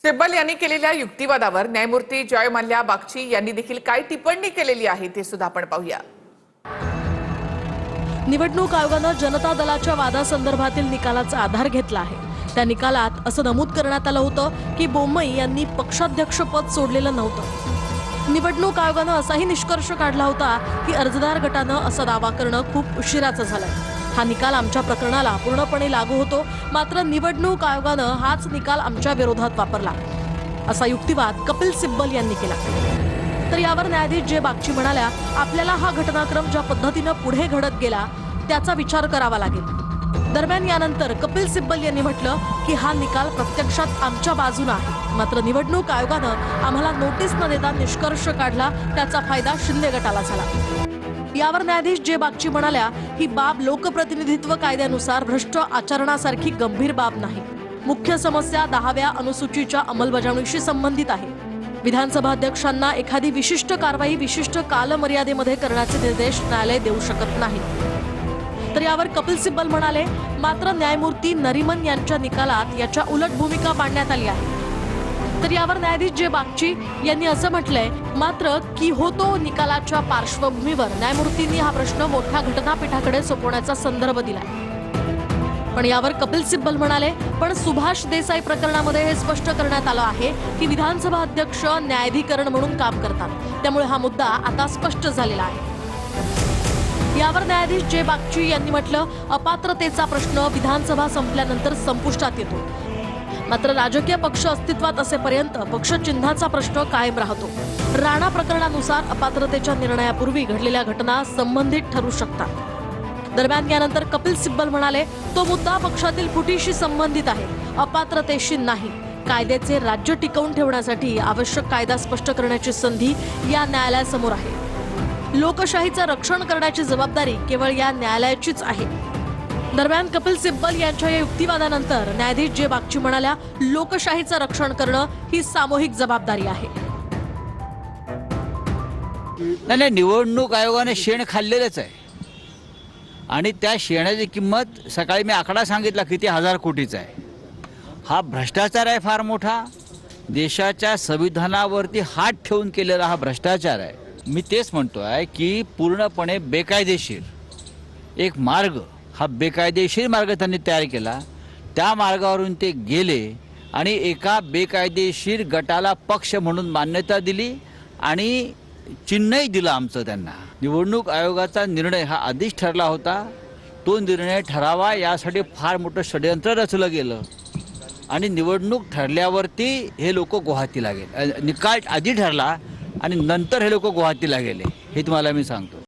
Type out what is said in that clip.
सिब्बल यांनी केलेल्या युक्तिवादावर न्यायमूर्ती जय मल्ल्या बागची यांनी देखील काय टिप्पणी केलेली आहे ते सुद्धा आपण पाहूया। निवडणूक आयोगाने जनता दलाच्या वादासंदर्भातील निकालाचा आधार घेतला आहे। त्या निकालात असं नमूद करण्यात आलं होतं की बोम्मई यांनी पक्षाध्यक्षपद सोडलेलं नव्हतं। निवडणूक आयोगाने असाही निष्कर्ष काढला होता की अर्जदार गटानं असा दावा करणं खूप उशिराचं झालंय। हा निकाल आमच्या प्रकरणाला पूर्णपणे लागू होतो, मात्र निवडणूक आयोगानं हाच निकाल आमच्या विरोधात वापरला, असा युक्तिवाद कपिल सिब्बल यांनी केला। तर यावर न्यायाधीश जे बागची म्हणाल्या, आपल्याला हा घटनाक्रम ज्या पद्धतीने पुढे घडत गेला त्याचा विचार करावा लागेल। दरम्यान यानंतर कपिल सिब्बल यांनी म्हटलं की हा निकाल प्रत्यक्षात आमच्या बाजूने आहे, मात्र निवडणूक आयोगानं आम्हाला नोटीस न देता निष्कर्ष काढला, त्याचा फायदा शिंदे गटाला झाला। यावर न्यायाधीश जे बागची म्हणाल्या, ही बाब लोकप्रतिनिधित्व कायद्यानुसार भ्रष्ट आचरणासारखी गंभीर बाब नाही। मुख्य समस्या 10व्या अनुसूचीच्या अंमलबजावणीशी संबंधित आहे। विधानसभा अध्यक्षांना एखादी विशिष्ट कारवाई विशिष्ट कालमर्यादेमध्ये करण्याचे निर्देश न्यायालय देऊ शकत नाही। तर यावर कपिल सिब्बल म्हणाले, मात्र न्यायमूर्ती नरिमन यांच्या निकालात याच्या उलट भूमिका मांडण्यात आली आहे। तर यावर न्यायाधीश जे बागची यांनी असं म्हटलंय, मात्र की होतो निकालाच्या पार्श्वभूमीवर न्यायमूर्तींनी हा प्रश्न मोठ्या घटनापीठाकडे सोपवण्याचा संदर्भ दिलाय। पण यावर कपिल सिब्बल म्हणाले, पण सुभाष देसाई प्रकरणामध्ये हे स्पष्ट करण्यात आलं आहे की विधानसभा अध्यक्ष न्यायाधिकरण म्हणून काम करतात, त्यामुळे हा मुद्दा आता स्पष्ट झालेला आहे। यावर न्यायाधीश जे बागची यांनी म्हटलं, अपात्रतेचा प्रश्न विधानसभा संपल्यानंतर संपुष्टात येतो, मात्र राजकीय पक्ष अस्तित्वात असेपर्यंत पक्ष चिन्हाचा प्रश्न कायम राहतो। राणा प्रकरणानुसार अपात्रतेच्या निर्णयापूर्वी घडलेल्या घटना संबंधित ठरू शकतात। दरम्यान यानंतर कपिल सिब्बल म्हणाले, तो मुद्दा पक्षातील फुटीशी संबंधित आहे, अपात्रतेशी नाही। कायद्याचे राज्य टिकवून ठेवण्यासाठी आवश्यक कायदा स्पष्ट करण्याची संधी या न्यायालयासमोर आहे। लोकशाहीचं रक्षण करण्याची जबाबदारी केवळ या न्यायालयाचीच आहे। दरम्यान कपिल सिब्बल यांच्या या युक्तिवादानंतर न्यायाधीश जे बागची म्हणाल्या, लोकशाहीचं रक्षण करणं ही सामूहिक जबाबदारी आहे। नाही, निवडणूक आयोगाने शेण खाल्लेलंच आहे आणि त्या शेणाची किंमत सकाळी मी आकडा सांगितला किती 1000 कोटीचा आहे। हा भ्रष्टाचार आहे फार मोठा, देशाच्या संविधानावरती हात ठेवून केलेला हा भ्रष्टाचार आहे। मी तेच म्हणतोय की पूर्णपणे बेकायदेशीर एक मार्ग, हा बेकायदेशीर मार्ग त्यांनी तयार केला, त्या मार्गावरून ते गेले आणि एका बेकायदेशीर गटाला पक्ष म्हणून मान्यता दिली आणि चिन्हही दिलं आमचं त्यांना। निवडणूक आयोगाचा निर्णय हा आधीच ठरला होता, तो निर्णय ठरावा यासाठी फार मोठं षडयंत्र रचलं गेलं आणि निवडणूक ठरल्यावरती हे लोक गुवाहाटीला गेले। निकाल आधी ठरला आणि नंतर हे लोक गुवाहाटीला गेले, हे तुम्हाला मी सांगतो।